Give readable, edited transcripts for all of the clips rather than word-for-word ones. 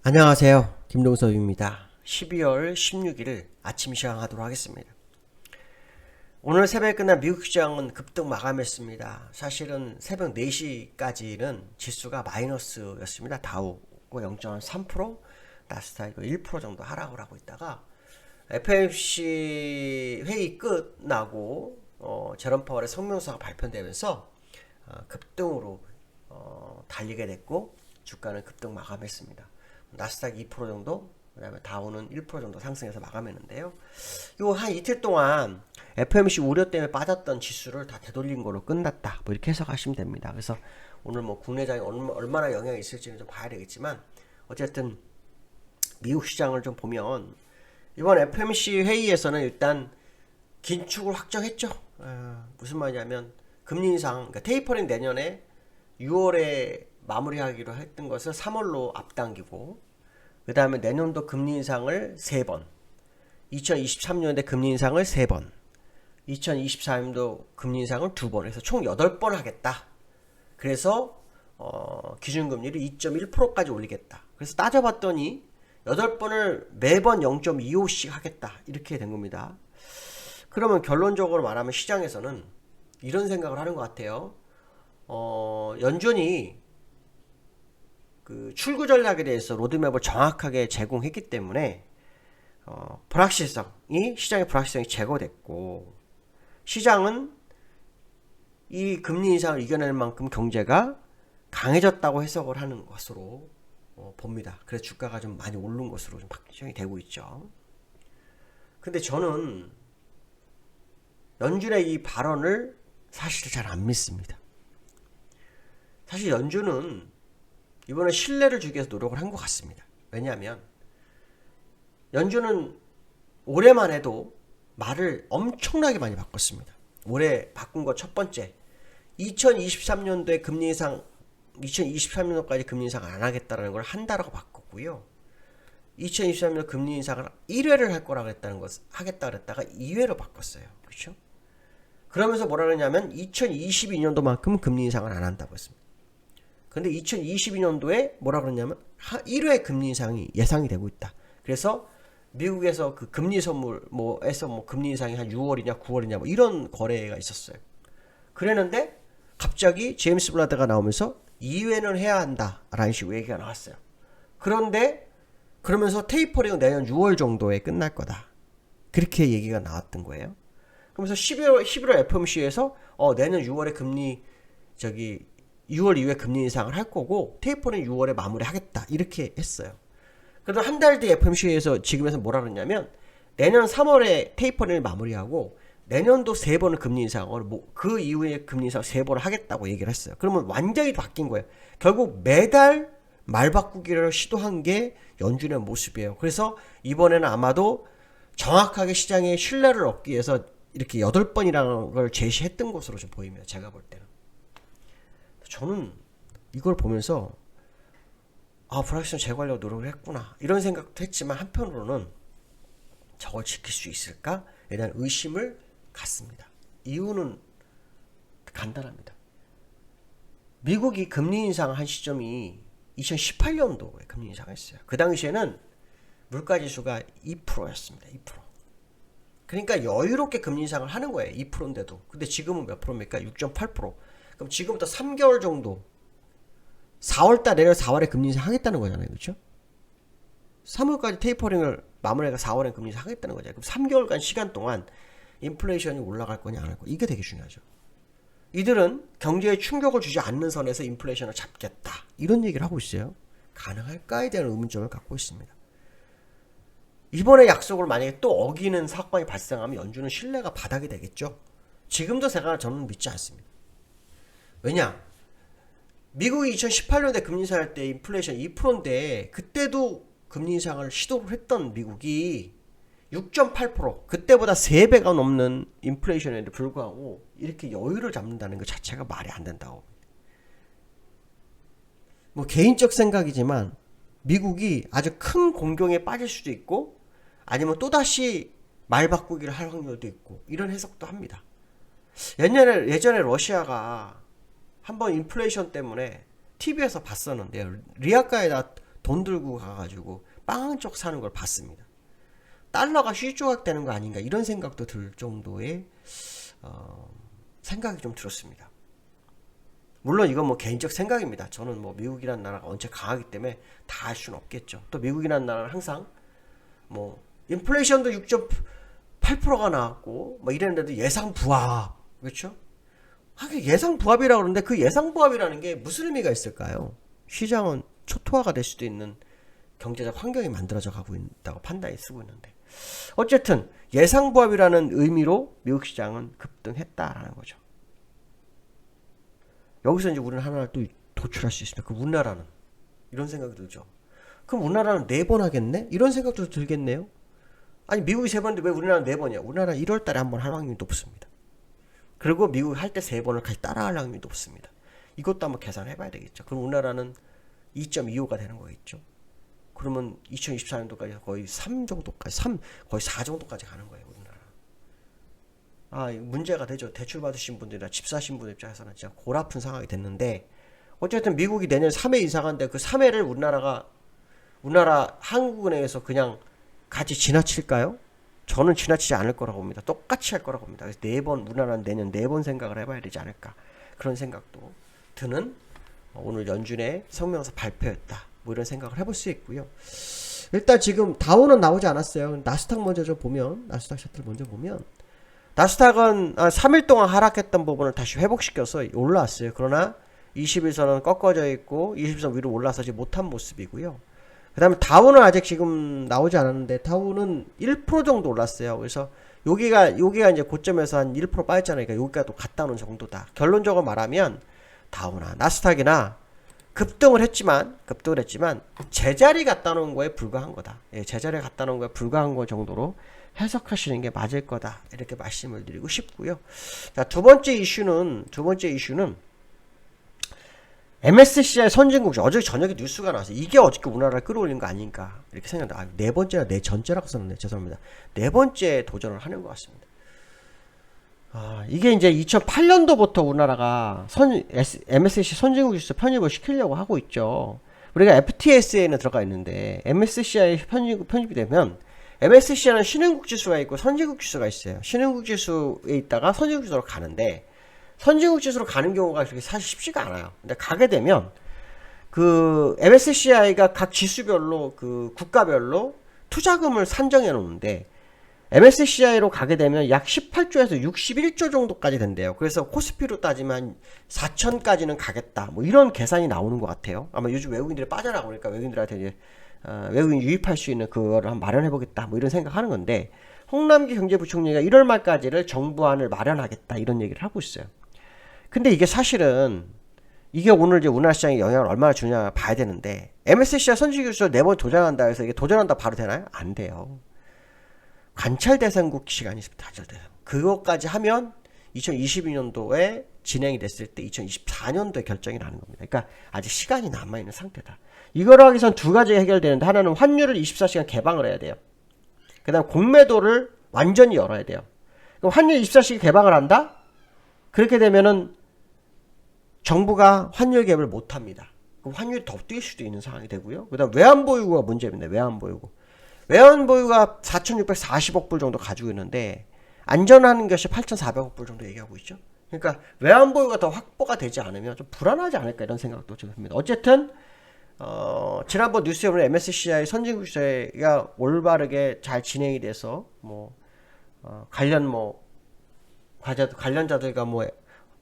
안녕하세요. 김동섭입니다. 12월 16일 아침 시황하도록 하겠습니다. 오늘 새벽에 끝난 미국 시장은 급등 마감했습니다. 사실은 새벽 4시까지는 지수가 마이너스였습니다. 다우가 0.3%, 나스닥이 1% 정도 하락을 하고 있다가 FOMC 회의 끝나고 제롬 파월의 성명서가 발표되면서 급등으로 달리게 됐고 주가는 급등 마감했습니다. 나스닥 2% 정도, 그 다음에 다우는 1% 정도 상승해서 마감했는데요. 요 한 이틀 동안 FOMC 우려 때문에 빠졌던 지수를 다 되돌린 거로 끝났다. 뭐 이렇게 해석하시면 됩니다. 그래서 오늘 뭐 국내장이 얼마나 영향이 있을지는 좀 봐야 되겠지만 어쨌든 미국 시장을 좀 보면 이번 FOMC 회의에서는 일단 긴축을 확정했죠. 무슨 말이냐면 금리 인상, 그러니까 테이퍼링 내년에 6월에 마무리하기로 했던 것을 3월로 앞당기고, 그 다음에 내년도 금리 인상을 3번, 2023년에 금리 인상을 3번, 2024년도 금리 인상을 2번 해서 총 8번 하겠다. 그래서 기준금리를 2.1%까지 올리겠다. 그래서 따져봤더니 8번을 매번 0.25씩 하겠다. 이렇게 된 겁니다. 그러면 결론적으로 말하면 시장에서는 이런 생각을 하는 것 같아요. 연준이 그 출구 전략에 대해서 로드맵을 정확하게 제공했기 때문에 시장의 불확실성이 제거됐고, 시장은 이 금리 인상을 이겨낼 만큼 경제가 강해졌다고 해석을 하는 것으로 봅니다. 그래서 주가가 좀 많이 오른 것으로 좀 확정이 되고 있죠. 근데 저는 연준의 이 발언을 사실 잘 안 믿습니다. 사실 연준은 이번에 신뢰를 주기 위해서 노력을 한 것 같습니다. 왜냐하면 연준은 올해만 해도 말을 엄청나게 많이 바꿨습니다. 올해 바꾼 거 첫 번째, 2023년도에 금리 인상, 2023년도까지 금리 인상 안 하겠다는 걸 한다라고 바꿨고요. 2023년 금리 인상을 1회를 할 거라고 했다는 것, 하겠다 그랬다가 2회로 바꿨어요. 그렇죠? 그러면서 뭐라 그러냐면 2022년도만큼 금리 인상을 안 한다고 했습니다. 근데 2022년도에 뭐라 그러냐면 1회 금리 인상이 예상이 되고 있다. 그래서 미국에서 그 금리 선물 뭐에서 금리 인상이 한 6월이냐 9월이냐 뭐 이런 거래가 있었어요. 그랬는데 갑자기 제임스 블라드가 나오면서 2회는 해야 한다라는 식으로 얘기가 나왔어요. 그런데 그러면서 테이퍼링은 내년 6월 정도에 끝날 거다. 그렇게 얘기가 나왔던 거예요. 그러면서 11월 FOMC에서 내년 6월에 금리 6월 이후에 금리 인상을 할 거고 테이퍼링 6월에 마무리하겠다 이렇게 했어요. 그래도 한 달 뒤에 FOMC에서 지금에서 뭐라 그러냐면 내년 3월에 테이퍼링을 마무리하고 내년도 3번을 금리 인상을 그 이후에 금리 인상 3번을 하겠다고 얘기를 했어요. 그러면 완전히 바뀐 거예요. 결국 매달 말 바꾸기를 시도한 게 연준의 모습이에요. 그래서 이번에는 아마도 정확하게 시장의 신뢰를 얻기 위해서 이렇게 8번이라는 걸 제시했던 것으로 좀 보입니다. 제가 볼 때는. 저는 이걸 보면서 불확실성 제거하려고 노력을 했구나 이런 생각도 했지만 한편으로는 저걸 지킬 수 있을까에 대한 의심을 갖습니다. 이유는 간단합니다. 미국이 금리 인상을 한 시점이 2018년도에 금리 인상을 했어요. 그 당시에는 물가지수가 2%였습니다. 2%. 그러니까 여유롭게 금리 인상을 하는 거예요. 2%인데도. 근데 지금은 몇 프로입니까? 6.8%. 그럼 지금부터 3개월 정도 4월달 내년 4월에 금리 인상 하겠다는 거잖아요. 그렇죠? 3월까지 테이퍼링을 마무리해서 4월에 금리 인상 하겠다는 거잖아요. 그럼 3개월간 시간 동안 인플레이션이 올라갈 거냐 안 할 거냐 이게 되게 중요하죠. 이들은 경제에 충격을 주지 않는 선에서 인플레이션을 잡겠다 이런 얘기를 하고 있어요. 가능할까에 대한 의문점을 갖고 있습니다. 이번에 약속을 만약에 또 어기는 사건이 발생하면 연준은 신뢰가 바닥이 되겠죠. 지금도 저는 믿지 않습니다. 왜냐? 미국이 2018년에 금리 인상할 때 인플레이션 2%인데 그때도 금리 인상을 시도를 했던 미국이 6.8% 그때보다 3배가 넘는 인플레이션에도 불구하고 이렇게 여유를 잡는다는 것 자체가 말이 안 된다고. 뭐 개인적 생각이지만 미국이 아주 큰 공경에 빠질 수도 있고 아니면 또다시 말 바꾸기를 할 확률도 있고 이런 해석도 합니다. 예전에 러시아가 한번 인플레이션 때문에 TV에서 봤었는데요. 리아카에다 돈 들고 가가지고 빵쪽 사는 걸 봤습니다. 달러가 휘조각되는 거 아닌가 이런 생각도 들 정도의 생각이 좀 들었습니다. 물론 이건 뭐 개인적 생각입니다. 저는 뭐 미국이라는 나라가 언제 강하기 때문에 다 할 수는 없겠죠. 또 미국이라는 나라는 항상 뭐 인플레이션도 6.8%가 나왔고 뭐 이랬는데도 예상 부합, 그렇죠? 하긴 예상 부합이라고 그러는데 그 예상 부합이라는 게 무슨 의미가 있을까요? 시장은 초토화가 될 수도 있는 경제적 환경이 만들어져 가고 있다고 판단이 쓰고 있는데, 어쨌든 예상 부합이라는 의미로 미국 시장은 급등했다라는 거죠. 여기서 이제 우리는 하나를 또 도출할 수 있습니다. 그 우리나라는 이런 생각이 들죠. 그럼 우리나라는 4번 하겠네? 이런 생각도 들겠네요. 아니 미국이 3번인데 왜 우리나라는 4번이야? 우리나라 1월 달에 한 번 할 확률이 높습니다. 그리고 미국이 할 때 3번을 같이 따라할 확률이 높습니다. 이것도 한번 계산해 봐야 되겠죠. 그럼 우리나라는 2.25가 되는 거겠죠. 그러면 2024년도까지 거의 3 정도까지, 거의 4 정도까지 가는 거예요, 우리나라. 문제가 되죠. 대출 받으신 분들이나 집 사신 분들 입장에서는 진짜 골아픈 상황이 됐는데, 어쨌든 미국이 내년 3회 인상한데 그 3회를 우리나라 한국은행에서 그냥 같이 지나칠까요? 저는 지나치지 않을 거라고 봅니다. 똑같이 할 거라고 봅니다. 그래서 4번, 우리나라는 내년 4번 생각을 해봐야 되지 않을까. 그런 생각도 드는 오늘 연준의 성명서 발표였다. 뭐 이런 생각을 해볼 수 있고요. 일단 지금 다우는 나오지 않았어요. 나스닥 먼저 보면, 나스닥 차트를 먼저 보면, 나스닥은 3일 동안 하락했던 부분을 다시 회복시켜서 올라왔어요. 그러나 20일선은 꺾어져 있고 20일선 위로 올라서지 못한 모습이고요. 그 다음에 다우는 아직 지금 나오지 않았는데 다우는 1% 정도 올랐어요. 그래서 여기가 이제 고점에서 한 1% 빠졌잖아요. 그러니까 여기가 또 갔다 오는 정도다. 결론적으로 말하면 다우나 나스닥이나 급등을 했지만 제자리 갔다 오는 거에 불과한 거다. 예, 제자리 갔다 오는 거에 불과한 거 정도로 해석하시는 게 맞을 거다. 이렇게 말씀을 드리고 싶고요. 자, 두 번째 이슈는 MSCI 선진국지. 어제 저녁에 뉴스가 나왔어요. 이게 어저께 우리나라를 끌어올린 거 아닌가 이렇게 생각합니다. 네 번째나 네 전째라고 썼는데 죄송합니다. 네 번째 도전을 하는 것 같습니다. 이게 이제 2008년도부터 우리나라가 MSCI 선진국 지수 편입을 시키려고 하고 있죠. 우리가 FTS에는 들어가 있는데 MSCI 편입이 되면 MSCI는 신흥국 지수가 있고 선진국 지수가 있어요. 신흥국 지수에 있다가 선진국 지수로 가는데 선진국 지수로 가는 경우가 그렇게 사실 쉽지가 않아요. 근데 가게 되면 그 MSCI가 각 지수별로 그 국가별로 투자금을 산정해 놓는데 MSCI로 가게 되면 약 18조에서 61조 정도까지 된대요. 그래서 코스피로 따지면 4천까지는 가겠다. 뭐 이런 계산이 나오는 것 같아요. 아마 요즘 외국인들이 빠져나가고 그러니까 외국인들한테 이제 외국인 유입할 수 있는 그거를 한번 마련해 보겠다. 뭐 이런 생각하는 건데 홍남기 경제부총리가 1월 말까지를 정부안을 마련하겠다 이런 얘기를 하고 있어요. 근데 이게 사실은 이게 오늘 이제 우리나라 시장에 영향을 얼마나 주냐 봐야 되는데 MSCI 선진국 지수 4번 도전한다 해서 이게 도전한다 바로 되나요? 안 돼요. 관찰 대상국 시간이 있습니다. 관찰 대상. 그것까지 하면 2022년도에 진행이 됐을 때 2024년도에 결정이 나는 겁니다. 그러니까 아직 시간이 남아있는 상태다. 이걸 하기 위해선 두 가지가 해결되는데 하나는 환율을 24시간 개방을 해야 돼요. 그 다음 공매도를 완전히 열어야 돼요. 그럼 환율 24시간 개방을 한다? 그렇게 되면은 정부가 환율 개입을 못합니다. 그럼 환율이 더 뛸 수도 있는 상황이 되고요. 그 다음 외환보유고가 문제입니다. 외환보유가 4,640억 불 정도 가지고 있는데 안전한 것이 8,400억 불 정도 얘기하고 있죠. 그러니까 외환보유가 더 확보가 되지 않으면 좀 불안하지 않을까 이런 생각도 좀 듭니다. 어쨌든 지난번 뉴스에 보면 MSCI 선진국 지수가 올바르게 잘 진행이 돼서 관련자들과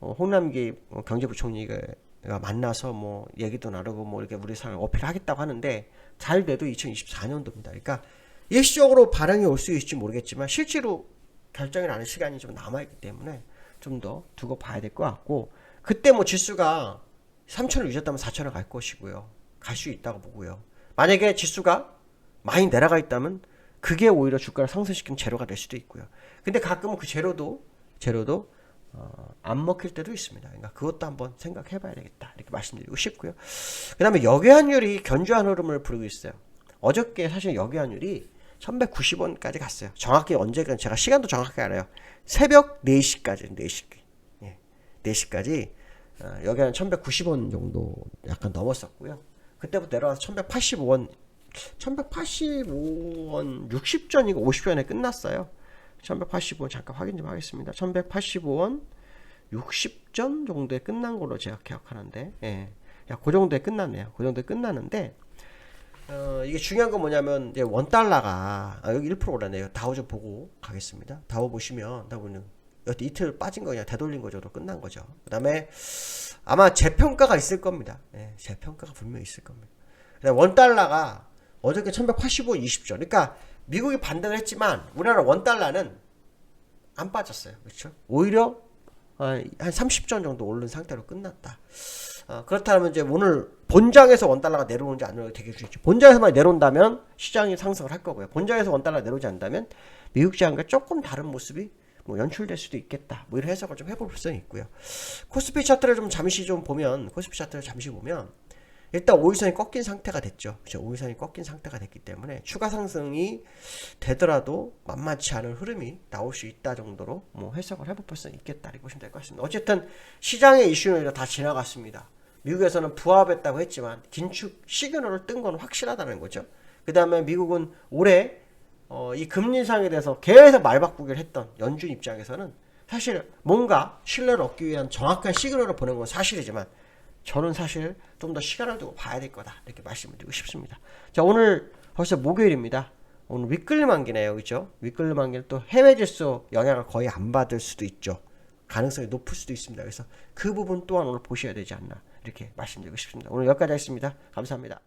홍남기 경제부총리가 만나서 얘기도 나누고 이렇게 우리 사회 어필하겠다고 하는데 잘 돼도 2024년도입니다. 그러니까 일시적으로 반응이 올 수 있을지 모르겠지만 실제로 결정이 나는 시간이 좀 남아있기 때문에 좀 더 두고 봐야 될 것 같고, 그때 지수가 3천을 유지했다면 4천을 갈 것이고요. 갈 수 있다고 보고요. 만약에 지수가 많이 내려가 있다면 그게 오히려 주가를 상승시키는 재료가 될 수도 있고요. 근데 가끔은 그 재료도 안 먹힐 때도 있습니다. 그러니까 그것도 한번 생각해 봐야 되겠다 이렇게 말씀드리고 싶고요. 그 다음에 역외환율이 견조한 흐름을 부르고 있어요. 어저께 사실 역외환율이 1190원까지 갔어요. 정확히 언제까 제가 시간도 정확하게 알아요. 새벽 4시까지 4시까지 역외환 1190원 정도 약간 넘었었고요. 그 그때부터 내려와서 1185원 60전이고 50전에 끝났어요. 1185원 잠깐 확인 좀 하겠습니다. 1185원 60전 정도에 끝난 걸로 제가 기억하는데, 예. 야, 그 정도에 끝났네요. 그 정도에 끝났는데, 이게 중요한 건 뭐냐면, 이제 원달러가, 여기 1% 올랐네요. 다우 좀 보고 가겠습니다. 다우 보시면, 다우는 여태 이틀 빠진 거 그냥 되돌린 거죠로 끝난 거죠. 그 다음에 아마 재평가가 있을 겁니다. 예, 재평가가 분명히 있을 겁니다. 원달러가 어저께 1185원 20전. 그러니까 미국이 반등을 했지만, 우리나라 원달러는 안 빠졌어요. 그렇죠? 오히려 한 30전 정도 오른 상태로 끝났다. 그렇다면 이제 오늘 본장에서 원달러가 내려오는지 안 내려오는지 되게 중요하죠. 본장에서만 내려온다면 시장이 상승을 할 거고요. 본장에서 원달러가 내려오지 않는다면 미국 시장과 조금 다른 모습이 뭐 연출될 수도 있겠다. 뭐 이런 해석을 좀 해볼 필요성이 있고요. 코스피 차트를 좀 잠시 좀 보면, 일단 5일선이 꺾인 상태가 됐죠. 그렇죠? 5일선이 꺾인 상태가 됐기 때문에 추가 상승이 되더라도 만만치 않은 흐름이 나올 수 있다 정도로 뭐 해석을 해볼 필요성이 있겠다 이렇게 보시면 될 것 같습니다. 어쨌든 시장의 이슈는 다 지나갔습니다. 미국에서는 부합했다고 했지만 긴축 시그널을 뜬 건 확실하다는 거죠. 그 다음에 미국은 올해 이 금리 인상에 대해서 계속 말바꾸기를 했던 연준 입장에서는 사실 뭔가 신뢰를 얻기 위한 정확한 시그널을 보낸 건 사실이지만 저는 사실 좀 더 시간을 두고 봐야 될 거다 이렇게 말씀을 드리고 싶습니다. 자, 오늘 벌써 목요일입니다. 오늘 윗끌림 만기네요. 그죠? 윗끌림 만기는 또 해외 지수 영향을 거의 안 받을 수도 있죠. 가능성이 높을 수도 있습니다. 그래서 그 부분 또한 오늘 보셔야 되지 않나 이렇게 말씀드리고 싶습니다. 오늘 여기까지 하겠습니다. 감사합니다.